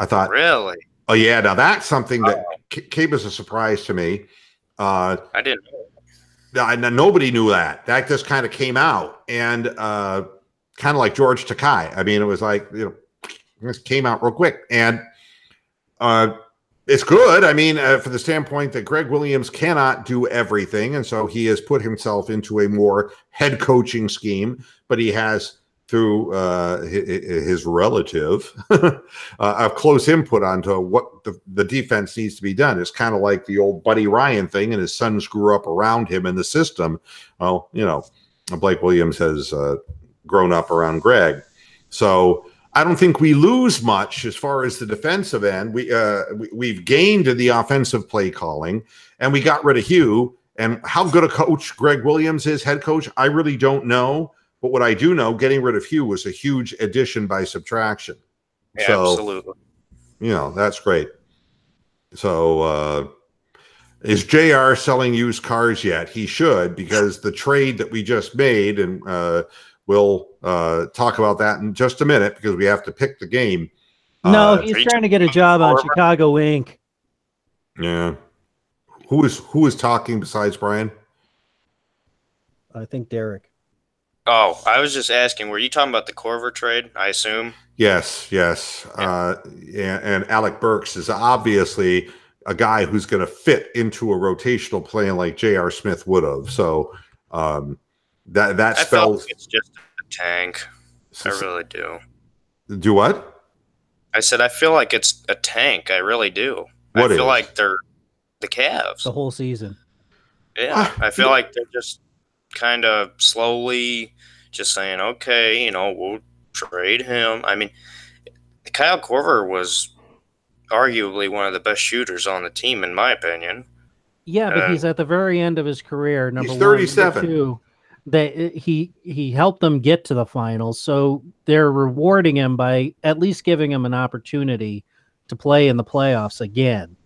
A: I thought,
D: really?
A: Oh, yeah. Now, that's something that came as a surprise to me.
D: I didn't know.
A: Nobody knew that. That just kind of came out. And kind of like George Takei. I mean, it was like, this came out real quick. And it's good. I mean, for the standpoint that Greg Williams cannot do everything. And so he has put himself into a more head coaching scheme. But he has, through his relative, a close input onto what the defense needs to be done. It's kind of like the old Buddy Ryan thing, and his sons grew up around him in the system. Well, Blake Williams has grown up around Greg. So I don't think we lose much as far as the defensive end. We've gained in the offensive play calling, and we got rid of Hugh. And how good a coach Greg Williams is, head coach, I really don't know. But what I do know, getting rid of Hugh was a huge addition by subtraction.
D: Yeah,
A: so,
D: absolutely.
A: That's great. So is JR selling used cars yet? He should, because the trade that we just made, and we'll talk about that in just a minute because we have to pick the game.
B: No, he's trying to get a job on Chicago Inc.
A: Yeah. Who is talking besides Brian?
B: I think Derek.
D: Oh, I was just asking, were you talking about the Korver trade, I assume?
A: Yes. Yeah. And Alec Burks is obviously a guy who's going to fit into a rotational plan like J.R. Smith would have. So that spells...
D: Like it's just a tank. I really do.
A: Do what?
D: I said I feel like it's a tank. I really do. I feel like they're the Cavs.
B: The whole season.
D: Yeah, I feel like they're just kind of slowly just saying, okay, we'll trade him. I mean, Kyle Korver was arguably one of the best shooters on the team, in my opinion.
B: Yeah, but he's at the very end of his career.
A: He's 37.
B: Number 2, he helped them get to the finals, so they're rewarding him by at least giving him an opportunity to play in the playoffs again.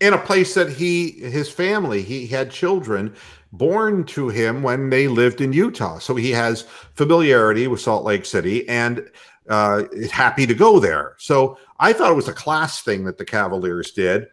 B: In
A: a place that his family, he had children born to him when they lived in Utah. So he has familiarity with Salt Lake City and is happy to go there. So I thought it was a class thing that the Cavaliers did.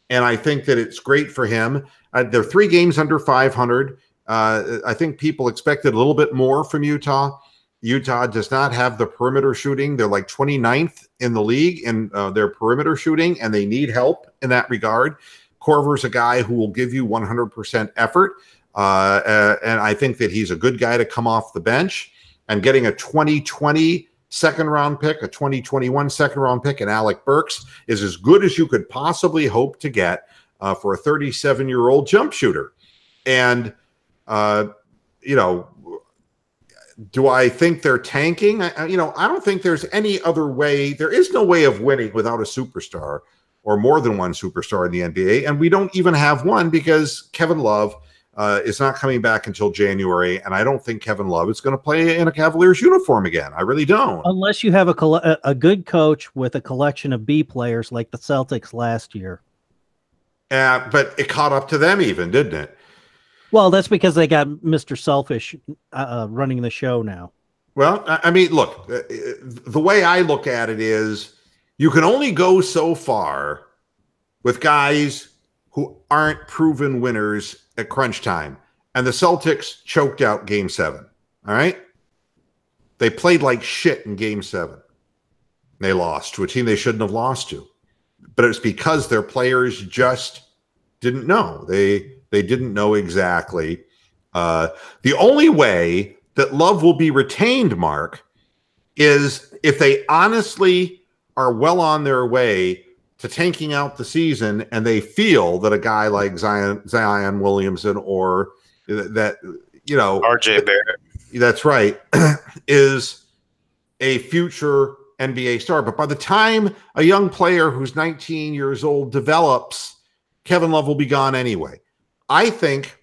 A: And I think that it's great for him. They're 3 games under 500. I think people expected a little bit more from Utah. Utah does not have the perimeter shooting. They're like 29th in the league in their perimeter shooting, and they need help in that regard. Korver's a guy who will give you 100% effort. And I think that he's a good guy to come off the bench, and getting a 2020 second round pick, a 2021 second round pick, and Alec Burks is as good as you could possibly hope to get for a 37-year-old jump shooter. And, do I think they're tanking? I don't think there's any other way. There is no way of winning without a superstar or more than one superstar in the NBA. And we don't even have one because Kevin Love is not coming back until January, and I don't think Kevin Love is going to play in a Cavaliers uniform again. I really don't.
B: Unless you have a good coach with a collection of B players like the Celtics last year.
A: But it caught up to them even, didn't it?
B: Well, that's because they got Mr. Selfish running the show now.
A: Well, I mean, look, the way I look at it is you can only go so far with guys who aren't proven winners at crunch time. And the Celtics choked out Game 7. All right. They played like shit in Game 7. They lost to a team they shouldn't have lost to. But it's because their players just didn't know. They didn't know exactly. The only way that Love will be retained, Mark, is if they honestly are well on their way to tanking out the season and they feel that a guy like Zion Williamson or that,
D: RJ Barrett.
A: That's right, is a future NBA star. But by the time a young player who's 19 years old develops, Kevin Love will be gone anyway. I think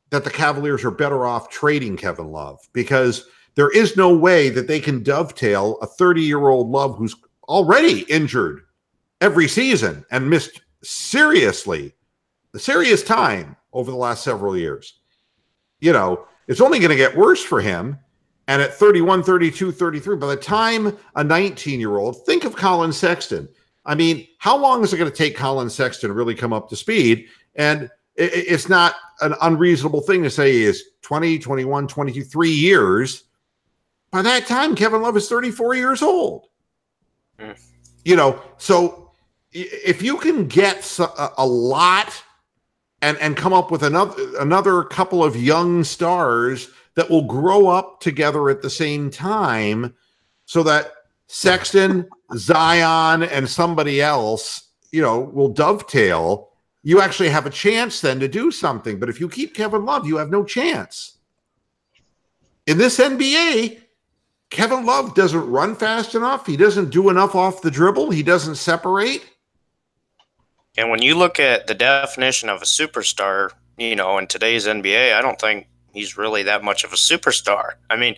A: that the Cavaliers are better off trading Kevin Love because there is no way that they can dovetail a 30-year-old Love who's already injured every season and missed serious time over the last several years. It's only going to get worse for him. And at 31, 32, 33, by the time a 19-year-old, think of Colin Sexton. I mean, how long is it going to take Colin Sexton to really come up to speed? And it's not an unreasonable thing to say he is 20, 21, 22, 3 years. By that time, Kevin Love is 34 years old. So if you can get a lot and come up with another couple of young stars that will grow up together at the same time so that Sexton, Zion, and somebody else, will dovetail, you actually have a chance then to do something. But if you keep Kevin Love, you have no chance. In this NBA, Kevin Love doesn't run fast enough. He doesn't do enough off the dribble. He doesn't separate.
D: And when you look at the definition of a superstar, in today's NBA, I don't think he's really that much of a superstar. I mean,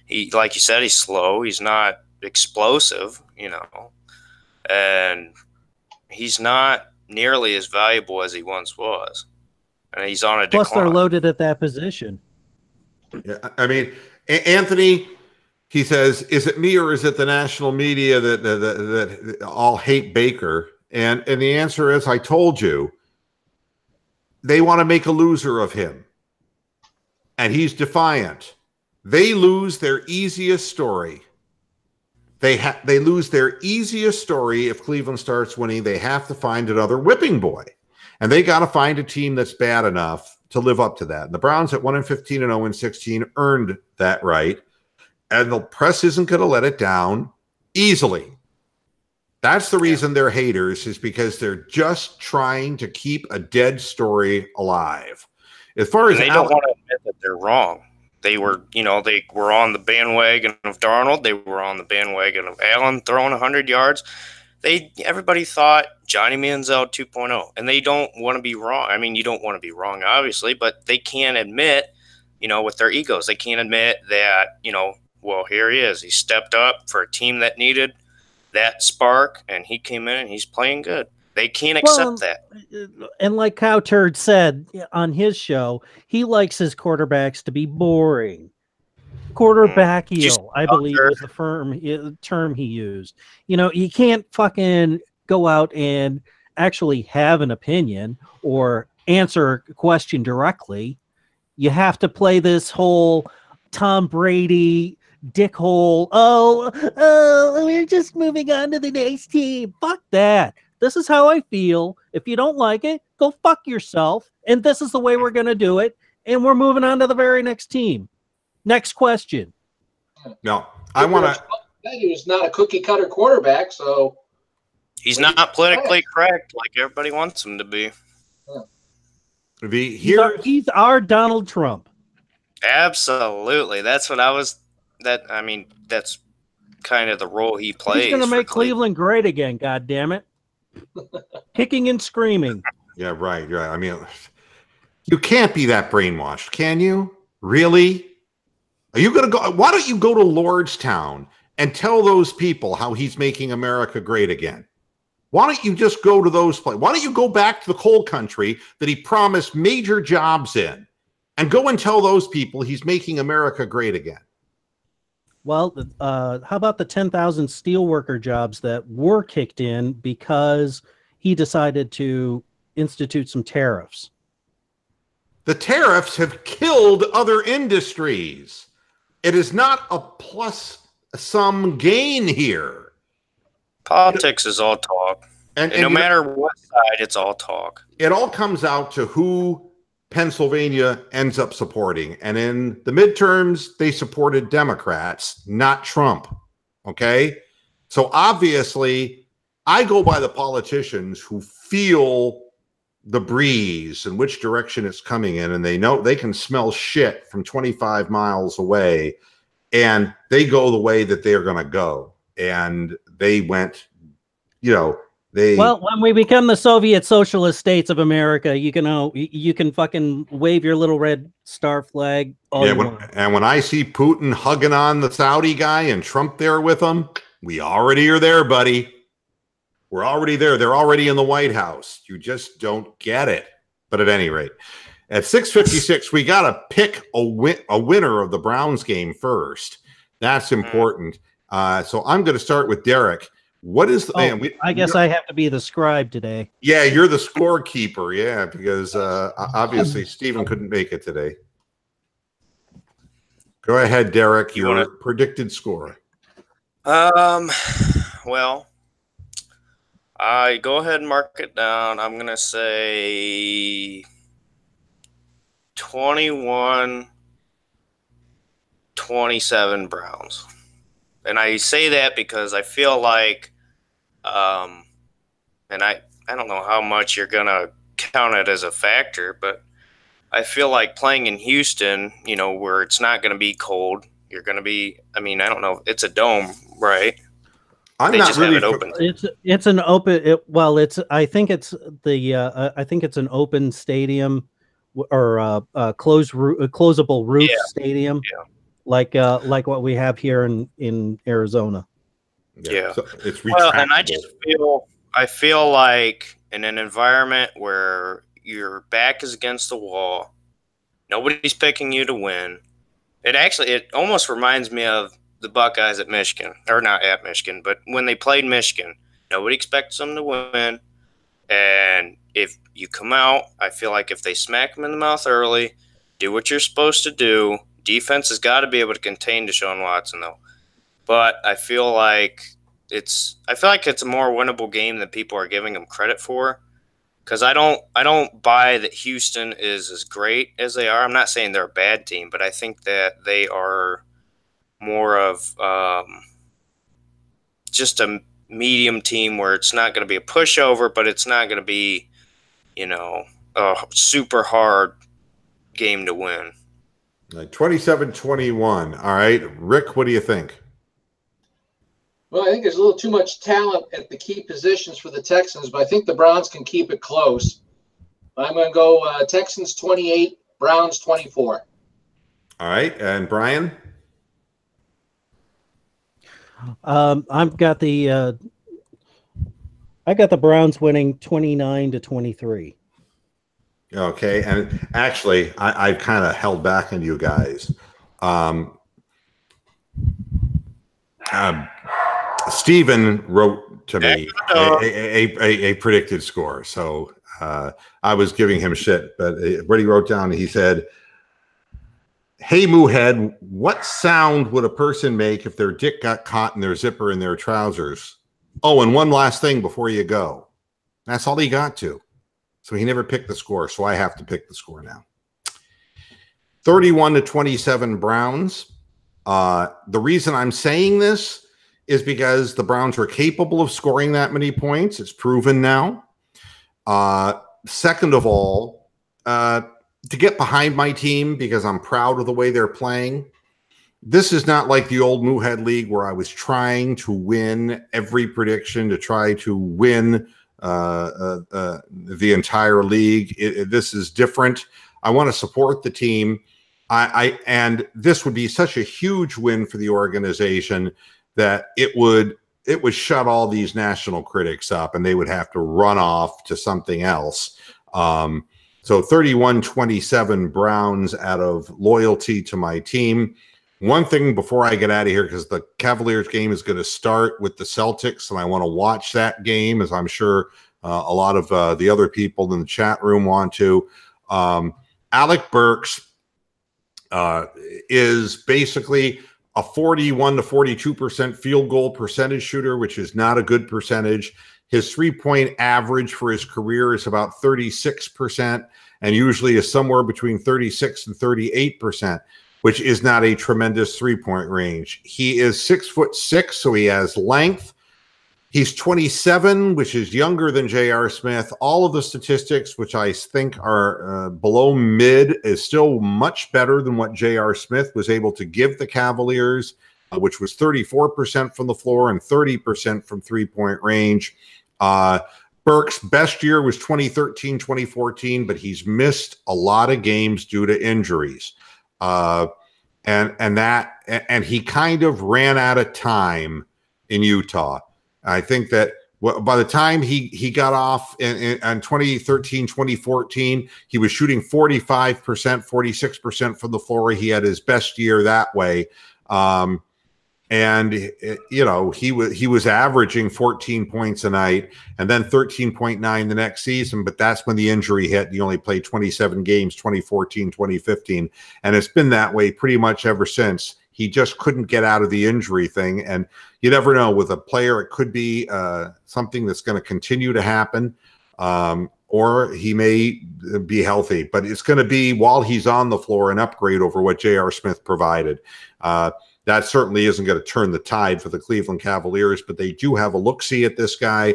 D: he, like you said, he's slow. He's not explosive, and he's not nearly as valuable as he once was. And he's on a decline.
B: Plus, they're loaded at that position.
A: Yeah, I mean, Anthony, he says, is it me or is it the national media that all hate Baker? And the answer is, I told you, they want to make a loser of him. And he's defiant. They lose their easiest story. They lose their easiest story if Cleveland starts winning. They have to find another whipping boy. And they got to find a team that's bad enough to live up to that. And the Browns at 1-15 and 0-16 earned that right. And the press isn't going to let it down easily. That's the reason they're haters, is because they're just trying to keep a dead story alive. As far as
D: they don't want to admit that they're wrong. They were, they were on the bandwagon of Darnold. They were on the bandwagon of Allen throwing 100 yards. Everybody thought Johnny Manziel 2.0, and they don't want to be wrong. I mean, you don't want to be wrong, obviously, but they can't admit, with their egos, they can't admit that, well, here he is. He stepped up for a team that needed that spark, and he came in and he's playing good. They can't accept that.
B: And like Cow Turd said on his show, he likes his quarterbacks to be boring. Quarterback-eel, I believe, was the term he used. You can't fucking go out and actually have an opinion or answer a question directly. You have to play this whole Tom Brady dickhole. We're just moving on to the next team. Fuck that. This is how I feel. If you don't like it, go fuck yourself. And this is the way we're going to do it. And we're moving on to the very next team. Next question.
A: No, I want to.
C: He was not a cookie cutter quarterback, so
D: he's not politically correct like everybody wants him to be.
B: He's our Donald Trump.
D: Absolutely. That's what I was. That's kind of the role he plays.
B: He's going to make Cleveland great again. God damn it! Kicking and screaming.
A: Yeah, right. I mean, you can't be that brainwashed, can you? Really? Are you going to go? Why don't you go to Lordstown and tell those people how he's making America great again? Why don't you just go to those places? Why don't you go back to the coal country that he promised major jobs in and go and tell those people he's making America great again?
B: Well, how about the 10,000 steelworker jobs that were kicked in because he decided to institute some tariffs?
A: The tariffs have killed other industries. it is not a plus sum gain here.
D: Politics is all talk. And no matter what side, it's all talk.
A: It all comes out to who Pennsylvania ends up supporting. And in the midterms, they supported Democrats, not Trump. Okay? So obviously, I go by the politicians who feel the breeze and which direction it's coming in, and they know they can smell shit from 25 miles away, and they go the way that they are going to go. And they went, well,
B: when we become the Soviet Socialist States of America, you can fucking wave your little red star flag.
A: And when I see Putin hugging on the Saudi guy and Trump there with him, we already are there, buddy. We're already there. They're already in the White House. You just don't get it. But at any rate, at 6:56, we got to pick a winner of the Browns game first. That's important. So I'm going to start with Derek. What is the
B: I guess I have to be the scribe today.
A: Yeah, you're the scorekeeper. Yeah, because obviously Stephen couldn't make it today. Go ahead, Derek. Your predicted score.
D: Well, I go ahead and mark it down. I'm going to say 21-27 Browns. And I say that because I feel like, and I don't know how much you're going to count it as a factor, but I feel like playing in Houston, where it's not going to be cold, you're going to be, I don't know, it's a dome, right?
A: I'm not really.
B: It's an open. I think it's an open stadium or closable roof stadium, like what we have here in Arizona.
A: Yeah, so it's
D: and I feel like in an environment where your back is against the wall, nobody's picking you to win. It almost reminds me of the Buckeyes at Michigan, or not at Michigan, but when they played Michigan, nobody expects them to win. And if you come out, I feel like if they smack them in the mouth early, do what you're supposed to do. Defense has got to be able to contain Deshaun Watson, though. But I feel like it's a more winnable game than people are giving them credit for. Because I don't buy that Houston is as great as they are. I'm not saying they're a bad team, but I think that they are more of just a medium team where it's not going to be a pushover, but it's not going to be, a super hard game to win.
A: 27-21. All right. Rick, what do you think?
C: Well, I think there's a little too much talent at the key positions for the Texans, but I think the Browns can keep it close. I'm going to go Texans 28, Browns 24.
A: All right. And Brian?
B: I got the Browns winning 29-23.
A: Okay, and actually, I kind of held back on you guys. Stephen wrote to me a predicted score, so I was giving him shit, but what he wrote down, he said, "Hey, Moohead, what sound would a person make if their dick got caught in their zipper in their trousers? Oh, and one last thing before you go." That's all he got to. So he never picked the score, so I have to pick the score now. 31-27 Browns. The reason I'm saying this is because the Browns are capable of scoring that many points. It's proven now. Second of all, to get behind my team because I'm proud of the way they're playing. This is not like the old Moohead League where I was trying to win every prediction to try to win the entire league. This is different. I want to support the team. And this would be such a huge win for the organization that it would shut all these national critics up and they would have to run off to something else. So 31-27 Browns out of loyalty to my team. One thing before I get out of here, because the Cavaliers game is going to start with the Celtics, and I want to watch that game, as I'm sure a lot of the other people in the chat room want to. Alec Burks is basically a 41 to 42% field goal percentage shooter, which is not a good percentage. His 3-point average for his career is about 36%, and usually is somewhere between 36 and 38%, which is not a tremendous 3-point range. He is 6'6", so he has length. He's 27, which is younger than J.R. Smith. All of the statistics, which I think are below mid, is still much better than what J.R. Smith was able to give the Cavaliers, which was 34% from the floor and 30% from 3-point range. Burke's best year was 2013, 2014, but he's missed a lot of games due to injuries. And he kind of ran out of time in Utah. I think that by the time he got off in 2013, 2014, he was shooting 45%, 46% from the floor. He had his best year that way. And he was averaging 14 points a night and then 13.9 the next season. But that's when the injury hit. He only played 27 games, 2014, 2015. And it's been that way pretty much ever since. He just couldn't get out of the injury thing. And you never know with a player, it could be something that's going to continue to happen, or he may be healthy. But it's going to be, while he's on the floor, an upgrade over what J.R. Smith provided. That certainly isn't going to turn the tide for the Cleveland Cavaliers, but they do have a look-see at this guy.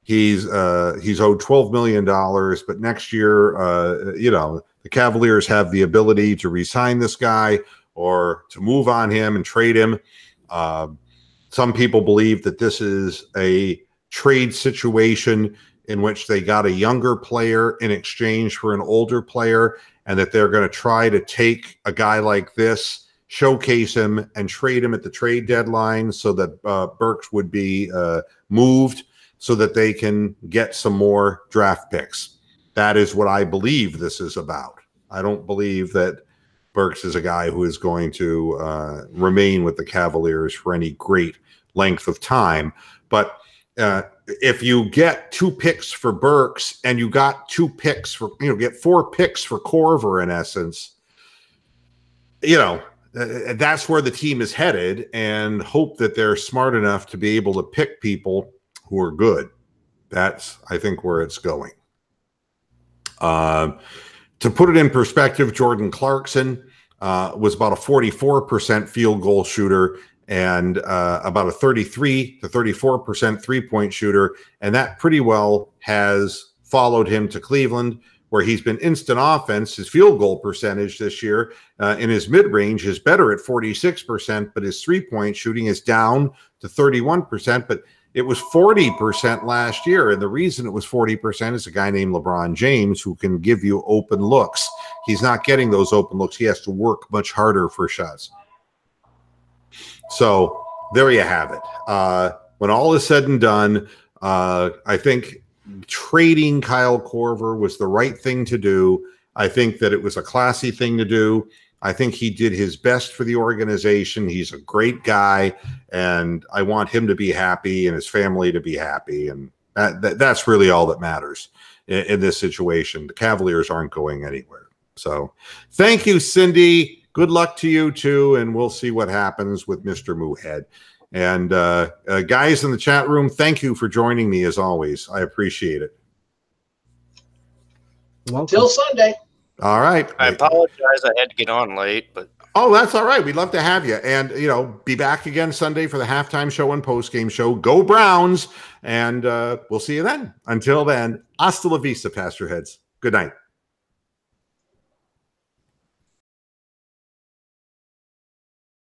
A: He's owed $12 million, but next year, the Cavaliers have the ability to re-sign this guy or to move on him and trade him. Some people believe that this is a trade situation in which they got a younger player in exchange for an older player, and that they're going to try to take a guy like this, showcase him, and trade him at the trade deadline so that Burks would be moved so that they can get some more draft picks. That is what I believe this is about. I don't believe that Burks is a guy who is going to remain with the Cavaliers for any great length of time. But if you get 2 picks for Burks and you got 2 picks for, get 4 picks for Korver, in essence, that's where the team is headed, and hope that they're smart enough to be able to pick people who are good. That's, I think, where it's going. To put it in perspective, Jordan Clarkson was about a 44% field goal shooter and about a 33 to 34% 3-point shooter. And that pretty well has followed him to Cleveland, where he's been instant offense. His field goal percentage this year in his mid-range is better at 46%, but his 3-point shooting is down to 31%. But it was 40% last year, and the reason it was 40% is a guy named LeBron James who can give you open looks. He's not getting those open looks. He has to work much harder for shots. So there you have it. When all is said and done, I think trading Kyle Korver was the right thing to do. I think that it was a classy thing to do. I think he did his best for the organization. He's a great guy, and I want him to be happy and his family to be happy. And that's really all that matters in this situation. The Cavaliers aren't going anywhere. So thank you, Cindy. Good luck to you too, and we'll see what happens with Mr. Moohead. And guys in the chat room, thank you for joining me as always. I appreciate it.
C: Until Sunday.
A: All right.
D: I apologize. I had to get on late, but
A: that's all right. We'd love to have you. And, be back again Sunday for the halftime show and postgame show. Go Browns. And we'll see you then. Until then, hasta la vista, Pastor Heads. Good night.